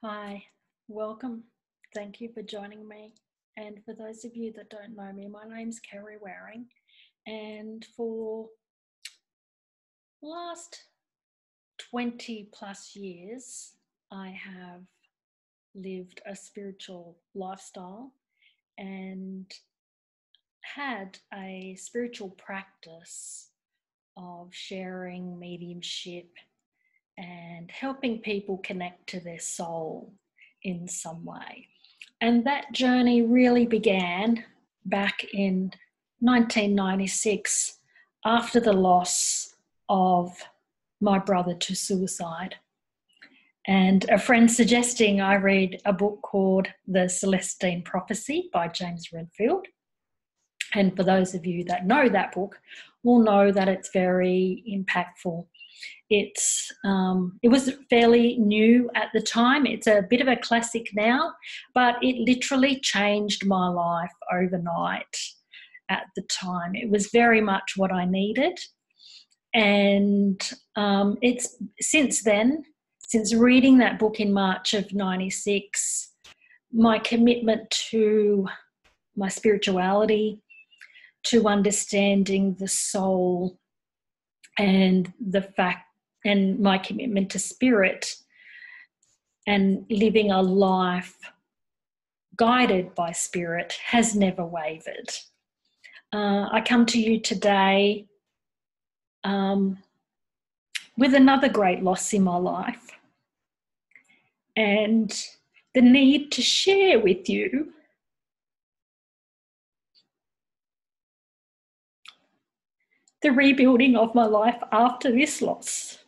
Hi, welcome. Thank you for joining me. And for those of you that don't know me, my name's Kerry Waring. And for the last 20 plus years, I have lived a spiritual lifestyle and had a spiritual practice of sharing mediumship and helping people connect to their soul in some way. And that journey really began back in 1996 after the loss of my brother to suicide. And a friend suggesting I read a book called The Celestine Prophecy by James Redfield. And for those of you that know that book will know that it's very impactful. It was fairly new at the time. It's a bit of a classic now, but it literally changed my life overnight at the time. It was very much what I needed. And it's since then, since reading that book in March of 96, my commitment to my spirituality, to understanding the soul and the fact and my commitment to spirit and living a life guided by spirit has never wavered. I come to you today with another great loss in my life and the need to share with you the rebuilding of my life after this loss.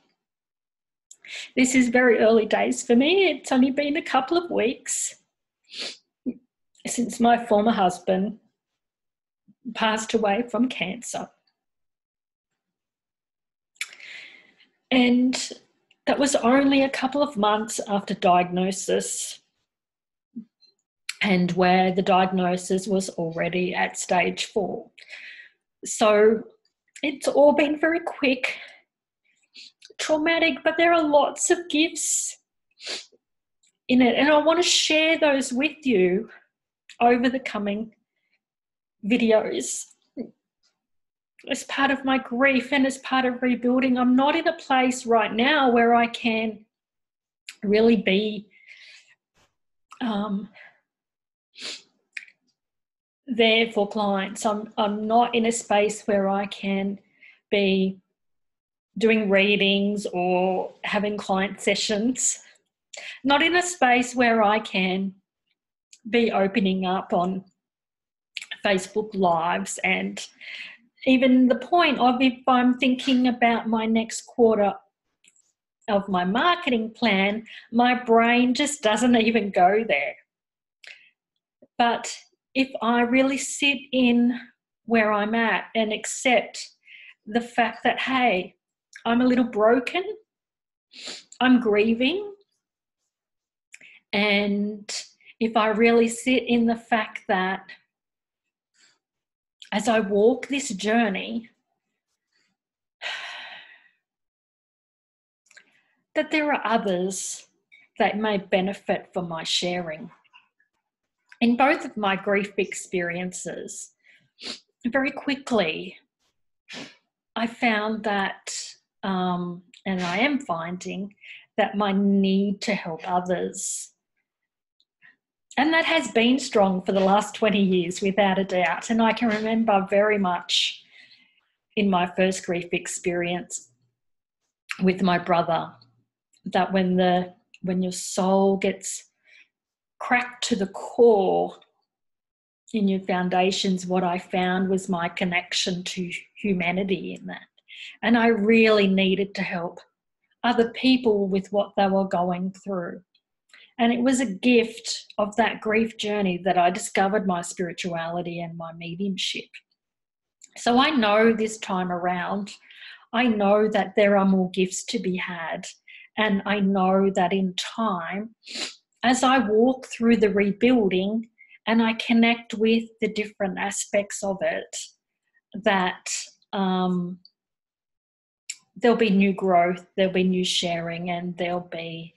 This is very early days for me. It's only been a couple of weeks since my former husband passed away from cancer. And that was only a couple of months after diagnosis, and where the diagnosis was already at stage 4. So it's all been very quick, traumatic, but there are lots of gifts in it. And I want to share those with you over the coming videos. As part of my grief and as part of rebuilding, I'm not in a place right now where I can really be there for clients. I'm not in a space where I can be doing readings or having client sessions. Not in a space where I can be opening up on Facebook Lives, and even the point of if I'm thinking about my next quarter of my marketing plan, my brain just doesn't even go there. But if I really sit in where I'm at and accept the fact that, hey, I'm a little broken, I'm grieving, and if I really sit in the fact that as I walk this journey, that there are others that may benefit from my sharing. In both of my grief experiences, very quickly, I found that, and I am finding, that my need to help others, and that has been strong for the last 20 years, without a doubt. And I can remember very much in my first grief experience with my brother, that when your soul gets cracked to the core in your foundations, what I found was my connection to humanity in that. And I really needed to help other people with what they were going through. And it was a gift of that grief journey that I discovered my spirituality and my mediumship. So I know this time around, I know that there are more gifts to be had. And I know that in time, as I walk through the rebuilding and I connect with the different aspects of it, that there'll be new growth, there'll be new sharing, and there'll be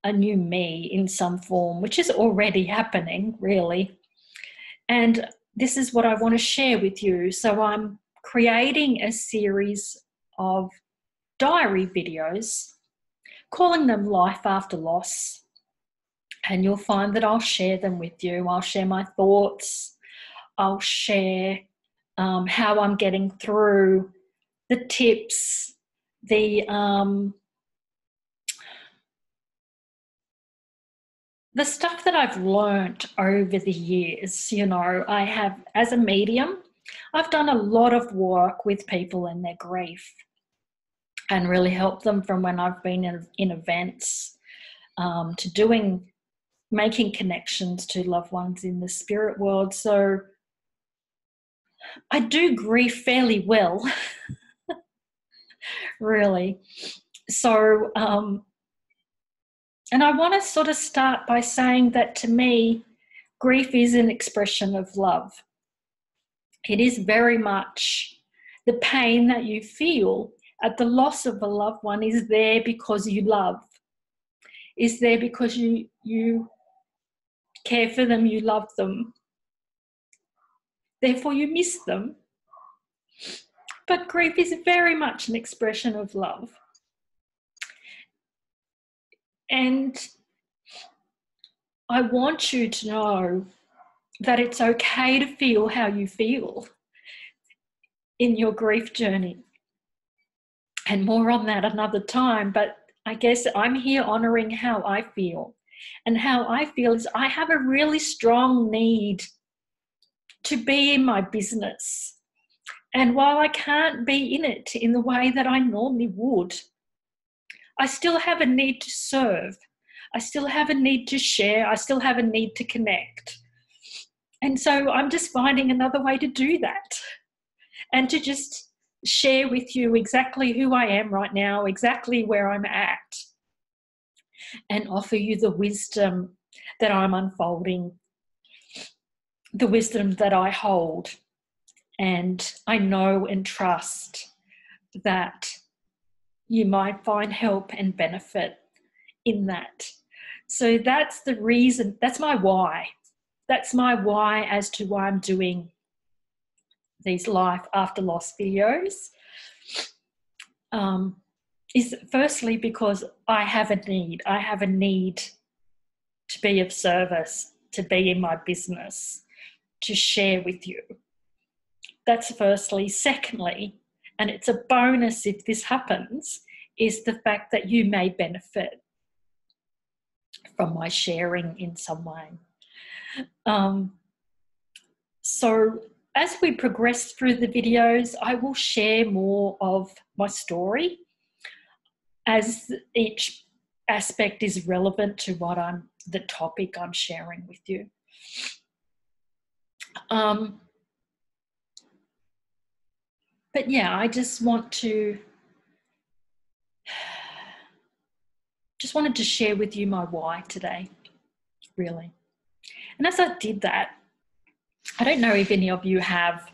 a new me in some form, which is already happening, really. And this is what I want to share with you. So I'm creating a series of diary videos, calling them Life After Loss. And you'll find that I'll share them with you. I'll share my thoughts. I'll share how I'm getting through, the tips, the stuff that I've learnt over the years. You know, I have, as a medium, I've done a lot of work with people and their grief and really helped them from when I've been in events to making connections to loved ones in the spirit world. So I do grief fairly well, really. So, and I want to sort of start by saying that to me, grief is an expression of love. It is very much the pain that you feel at the loss of a loved one is there because you love, is there because you care for them, you love them. Therefore, you miss them. But grief is very much an expression of love. And I want you to know that it's okay to feel how you feel in your grief journey. And more on that another time. But I guess I'm here honouring how I feel. And how I feel is I have a really strong need to be in my business. And while I can't be in it in the way that I normally would, I still have a need to serve. I still have a need to share. I still have a need to connect. And so I'm just finding another way to do that and to just share with you exactly who I am right now, exactly where I'm at, and offer you the wisdom that I'm unfolding, the wisdom that I hold. And I know and trust that you might find help and benefit in that. So that's the reason, that's my why. That's my why as to why I'm doing these Life After Loss videos. Is firstly because I have a need. I have a need to be of service, to be in my business, to share with you. That's firstly. Secondly, and it's a bonus if this happens, is the fact that you may benefit from my sharing in some way. So as we progress through the videos, I will share more of my story as each aspect is relevant to the topic I'm sharing with you. But yeah, I just wanted to share with you my why today, really. And as I did that, I don't know if any of you have,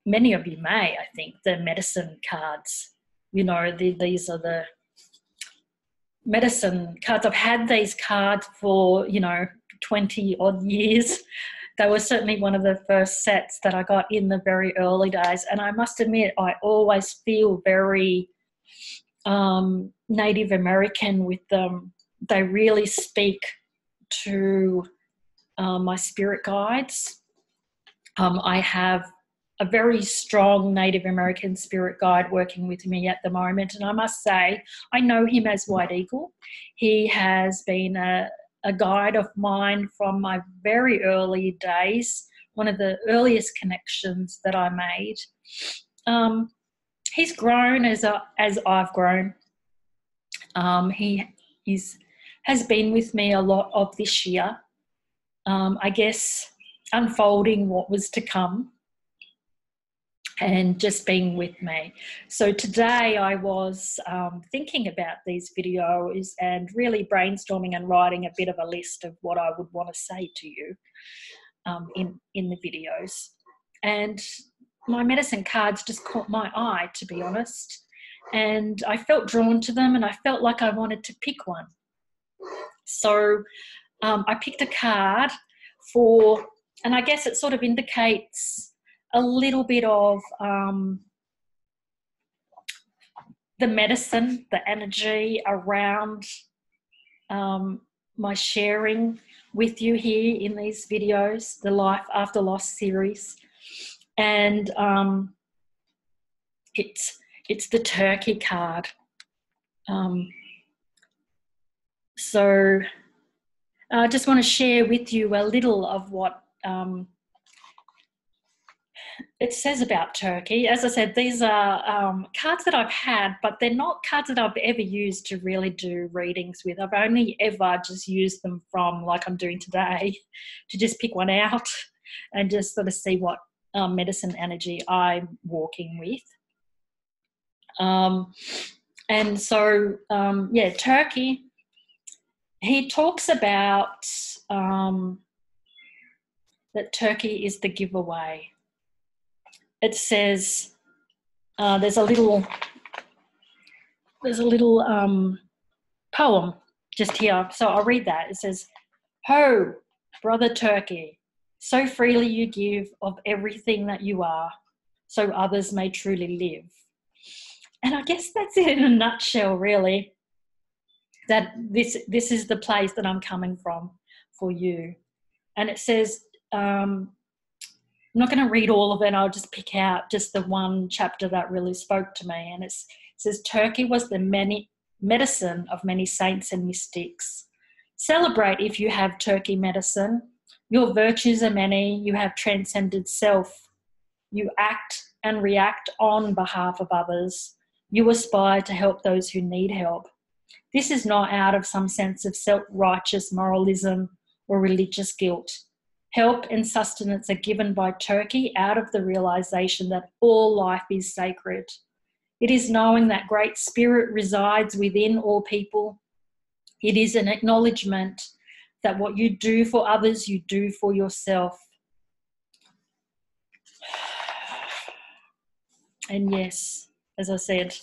many of you may, I think, the medicine cards. You know, these are the medicine cards. I've had these cards for, 20 odd years. They were certainly one of the first sets that I got in the very early days. And I must admit, I always feel very Native American with them. They really speak to my spirit guides. I have a very strong Native American spirit guide working with me at the moment. And I must say, I know him as White Eagle. He has been a guide of mine from my very early days, one of the earliest connections that I made. He's grown as I've grown. He has been with me a lot of this year, I guess, unfolding what was to come and just being with me. So today I was thinking about these videos and really brainstorming and writing a bit of a list of what I would want to say to you in the videos. And my medicine cards just caught my eye, to be honest. And I felt drawn to them and I felt like I wanted to pick one. So I picked a card for, and I guess it sort of indicates a little bit of the medicine, the energy around my sharing with you here in these videos, the Life After Loss series. And it's the Turkey card. So I just want to share with you a little of what it says about Turkey. As I said, these are cards that I've had, but they're not cards that I've ever used to really do readings with. I've only ever just used them from, like I'm doing today, to just pick one out and just sort of see what medicine energy I'm walking with. And so, yeah, Turkey, he talks about that Turkey is the giveaway. It says, there's a little poem just here. So I'll read that. It says, "Ho, brother Turkey, so freely you give of everything that you are, so others may truly live." And I guess that's it in a nutshell, really, that this is the place that I'm coming from for you. And it says, I'm not going to read all of it. I'll just pick out just the one chapter that really spoke to me. And it says, "Turkey was the medicine of many saints and mystics. Celebrate if you have Turkey medicine. Your virtues are many. You have transcended self. You act and react on behalf of others. You aspire to help those who need help. This is not out of some sense of self-righteous moralism or religious guilt. Help and sustenance are given by Turkey out of the realization that all life is sacred. It is knowing that Great Spirit resides within all people. It is an acknowledgement that what you do for others, you do for yourself." And yes, as I said,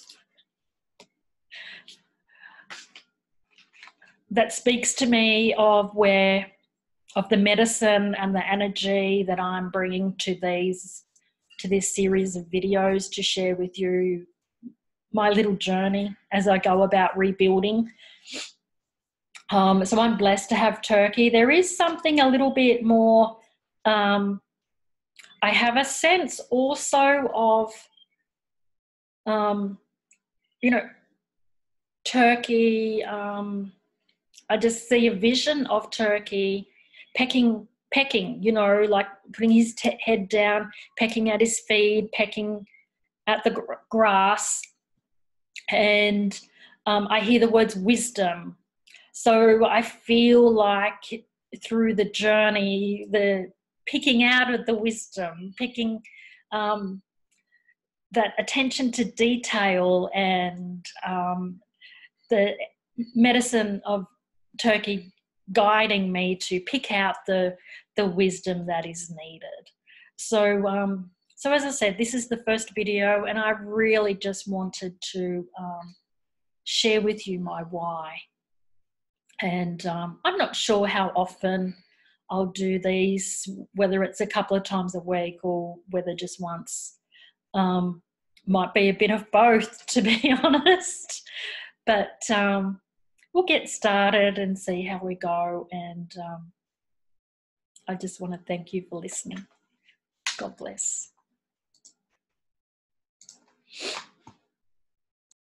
that speaks to me of the medicine and the energy that I'm bringing to this series of videos to share with you my little journey as I go about rebuilding. So I'm blessed to have Turkey. There is something a little bit more, I have a sense also of, Turkey, I just see a vision of Turkey pecking, like putting his head down, pecking at his feet, pecking at the grass. And I hear the words wisdom. So I feel like through the journey, the picking out of the wisdom, picking that attention to detail and the medicine of Turkey guiding me to pick out the wisdom that is needed. So so as I said, this is the first video, and I really just wanted to share with you my why. And I'm not sure how often I'll do these, whether it's a couple of times a week or whether just once. Might be a bit of both, to be honest. But we'll get started and see how we go. And I just want to thank you for listening. God bless.